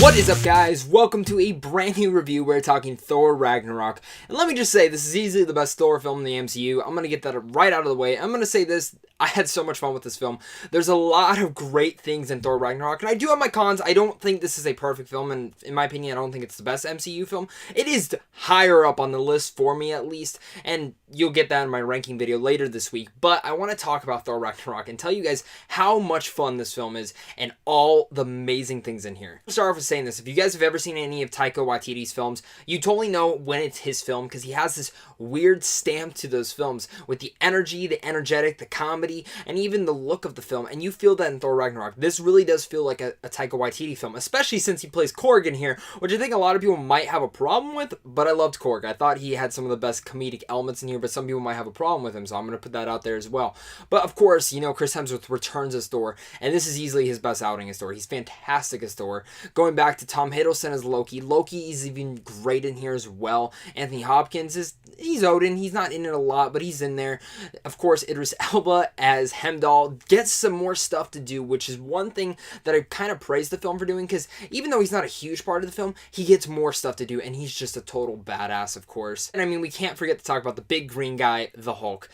What is up, guys? Welcome to a brand new review. We're talking Thor Ragnarok. And let me just say, this is easily the best Thor film in the MCU. I'm going to get that right out of the way. I'm going to say this. I had so much fun with this film. There's a lot of great things in Thor Ragnarok, and I do have my cons. I don't think this is a perfect film, and in my opinion, I don't think it's the best MCU film. It is higher up on the list for me, at least, and you'll get that in my ranking video later this week. But I want to talk about Thor Ragnarok and tell you guys how much fun this film is and all the amazing things in here. I'll start off with saying this. If you guys have ever seen any of Taika Waititi's films, you totally know when it's his film because he has this weird stamp to those films with the energy, the energetic, the comedy, and even the look of the film, and you feel that in Thor Ragnarok. This really does feel like a Taika Waititi film, especially since he plays Korg in here, which I think a lot of people might have a problem with, but I loved Korg. I thought he had some of the best comedic elements in here, but some people might have a problem with him, so I'm going to put that out there as well. But of course, you know, Chris Hemsworth returns as Thor, and this is easily his best outing as Thor. He's fantastic as Thor. Going back to Tom Hiddleston as Loki. Loki is even great in here as well. Anthony Hopkins he's Odin. He's not in it a lot, but he's in there. Of course, Idris Elba as Heimdall gets some more stuff to do, which is one thing that I kind of praise the film for doing, because even though he's not a huge part of the film, he gets more stuff to do, and he's just a total badass, of course. And I mean, we can't forget to talk about the big green guy, the Hulk.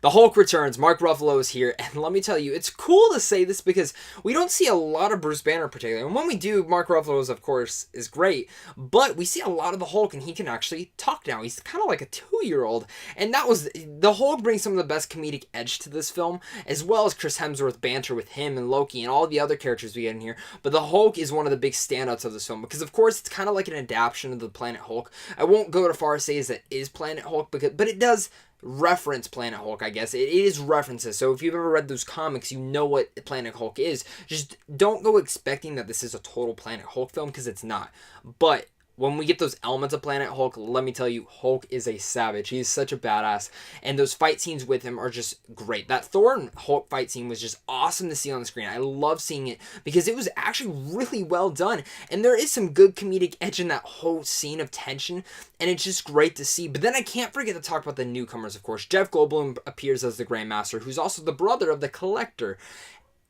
The Hulk returns. Mark Ruffalo is here, and let me tell you, it's cool to say this because we don't see a lot of Bruce Banner particularly, and when we do, Mark Ruffalo, of course, is great, but we see a lot of the Hulk, and he can actually talk now. He's kind of like a 2-year-old, and the Hulk brings some of the best comedic edge to this film, as well as Chris Hemsworth banter with him and Loki and all the other characters we get in here, but the Hulk is one of the big standouts of this film, because of course, it's kind of like an adaptation of the Planet Hulk. I won't go to far as say that is Planet Hulk, but it does reference Planet Hulk, I guess. It is references, so if you've ever read those comics, you know what Planet Hulk is. Just don't go expecting that this is a total Planet Hulk film, because it's not. But when we get those elements of Planet Hulk, let me tell you, Hulk is a savage. He is such a badass, and those fight scenes with him are just great. That Thor and Hulk fight scene was just awesome to see on the screen. I love seeing it because it was actually really well done, and there is some good comedic edge in that whole scene of tension, and it's just great to see. But then I can't forget to talk about the newcomers, of course. Jeff Goldblum appears as the Grandmaster, who's also the brother of the Collector.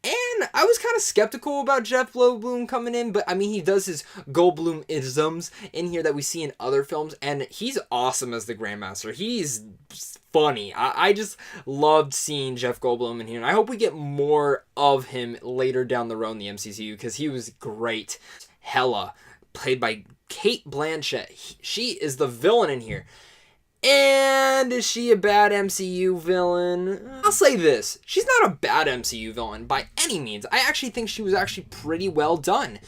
And I was kind of skeptical about Jeff Goldblum coming in, but I mean, he does his Goldblum-isms in here that we see in other films, and he's awesome as the Grandmaster. He's funny. I just loved seeing Jeff Goldblum in here, and I hope we get more of him later down the road in the MCU, because he was great. Hela, played by Cate Blanchett. She is the villain in here. And is she a bad MCU villain? I'll say this. She's not a bad MCU villain by any means. I actually think she was actually pretty well done.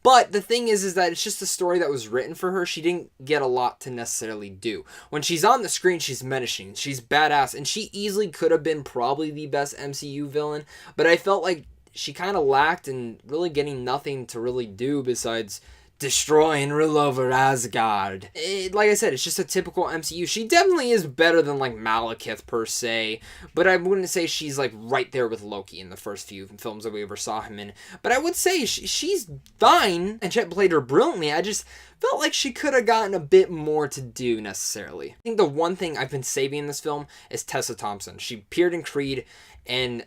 But the thing is that it's just a story that was written for her. She didn't get a lot to necessarily do. When she's on the screen, she's menacing. She's badass. And she easily could have been probably the best MCU villain. But I felt like she kind of lacked in really getting nothing to really do besides destroy and rule over Asgard. Like I said, it's just a typical MCU. She definitely is better than like Malekith per se, but I wouldn't say she's like right there with Loki in the first few films that we ever saw him in. But I would say she's fine, and Chet played her brilliantly. I just felt like she could have gotten a bit more to do necessarily. I think the one thing I've been saving in this film is Tessa Thompson. She appeared in Creed, and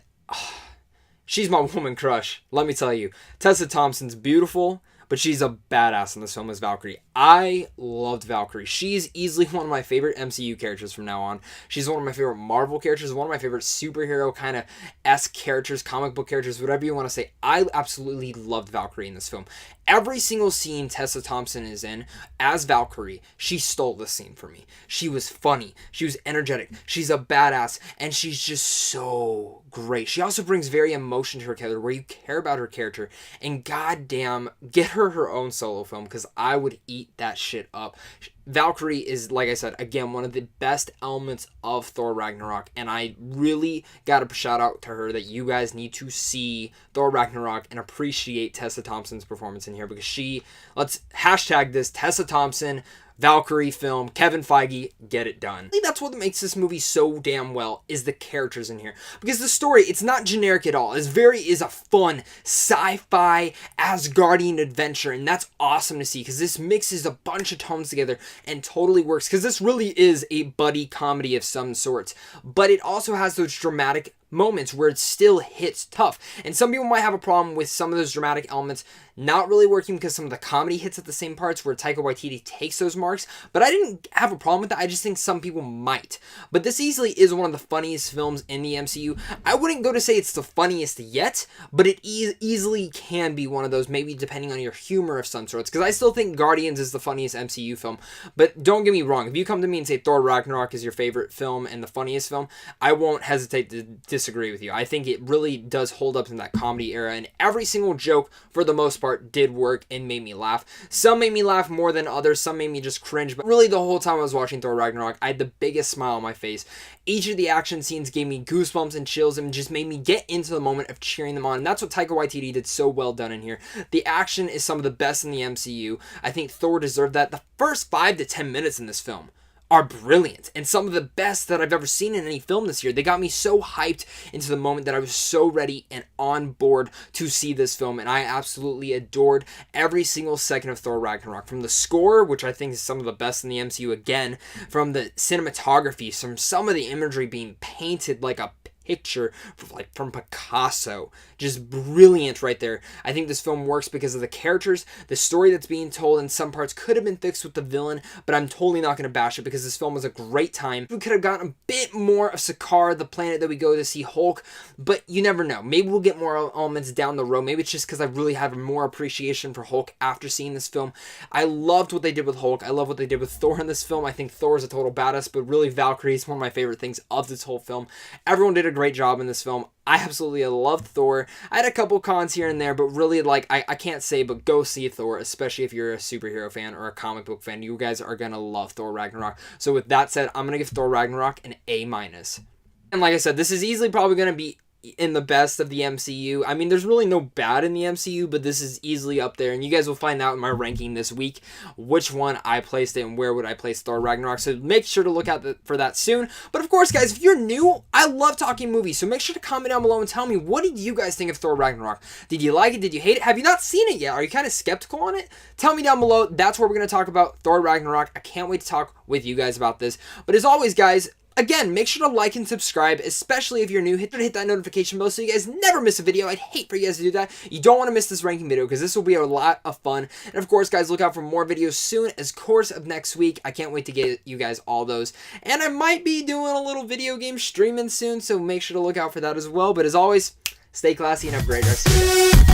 she's my woman crush. Let me tell you, Tessa Thompson's beautiful, but she's a badass in this film as Valkyrie. I loved Valkyrie. She's easily one of my favorite MCU characters from now on. She's one of my favorite Marvel characters, one of my favorite superhero kind of esque characters, comic book characters, whatever you want to say. I absolutely loved Valkyrie in this film. Every single scene Tessa Thompson is in as Valkyrie, she stole the scene for me. She was funny. She was energetic. She's a badass, and she's just so great. She also brings very emotion to her character, where you care about her character, and goddamn, get her own solo film, because I would eat that shit up. Valkyrie is, like I said, again, one of the best elements of Thor Ragnarok, and I really got to shout out to her that you guys need to see Thor Ragnarok and appreciate Tessa Thompson's performance in here, because let's hashtag this, Tessa Thompson, Valkyrie film, Kevin Feige, get it done. I think that's what makes this movie so damn well, is the characters in here. Because the story, it's not generic at all. It is a fun, sci-fi, Asgardian adventure, and that's awesome to see, because this mixes a bunch of tones together and totally works, because this really is a buddy comedy of some sorts. But it also has those dramatic moments where it still hits tough. And some people might have a problem with some of those dramatic elements not really working because some of the comedy hits at the same parts where Taika Waititi takes those marks, but I didn't have a problem with that. I just think some people might. But this easily is one of the funniest films in the MCU. I wouldn't go to say it's the funniest yet, but it easily can be one of those, maybe depending on your humor of some sorts, because I still think Guardians is the funniest MCU film. But don't get me wrong, if you come to me and say Thor Ragnarok is your favorite film and the funniest film, I won't hesitate to disagree with you. I think it really does hold up in that comedy era, and every single joke, for the most part, did work and made me laugh. Some made me laugh more than others, some made me just cringe, but really the whole time I was watching Thor Ragnarok, I had the biggest smile on my face. Each of the action scenes gave me goosebumps and chills and just made me get into the moment of cheering them on, and that's what Taika Waititi did so well done in here. The action is some of the best in the MCU. I think Thor deserved that. The first 5 to 10 minutes in this film are brilliant and some of the best that I've ever seen in any film this year. They got me so hyped into the moment that I was so ready and on board to see this film, and I absolutely adored every single second of Thor Ragnarok. From the score, which I think is some of the best in the MCU again, from the cinematography, from some of the imagery being painted like a picture from Picasso. Just brilliant right there. I think this film works because of the characters, the story that's being told, and some parts could have been fixed with the villain, but I'm totally not going to bash it because this film was a great time. We could have gotten a bit more of Sakaar, the planet that we go to see Hulk, but you never know. Maybe we'll get more elements down the road. Maybe it's just because I really have more appreciation for Hulk after seeing this film. I loved what they did with Hulk. I love what they did with Thor in this film. I think Thor is a total badass, but really Valkyrie is one of my favorite things of this whole film. Everyone did a great job in this film. I absolutely loved Thor. I had a couple cons here and there, but really, I can't say, but go see Thor, especially if you're a superhero fan or a comic book fan. You guys are going to love Thor Ragnarok. So with that said, I'm going to give Thor Ragnarok an A-. And like I said, this is easily probably going to be in the best of the MCU. I mean, there's really no bad in the MCU, but this is easily up there, and you guys will find out in my ranking this week which one I placed it and where would I place Thor Ragnarok, so make sure to look out for that soon. But of course, guys, if you're new, I love talking movies, so make sure to comment down below and tell me, what did you guys think of Thor Ragnarok? Did you like it? Did you hate it? Have you not seen it yet? Are you kind of skeptical on it? Tell me down below. That's where we're going to talk about Thor Ragnarok. I can't wait to talk with you guys about this. But as always, guys, again, make sure to like and subscribe, especially if you're new. Hit that notification bell so you guys never miss a video. I'd hate for you guys to do that. You don't want to miss this ranking video because this will be a lot of fun. And of course, guys, look out for more videos soon as course of next week. I can't wait to get you guys all those. And I might be doing a little video game streaming soon, so make sure to look out for that as well. But as always, stay classy and have a great rest of your day.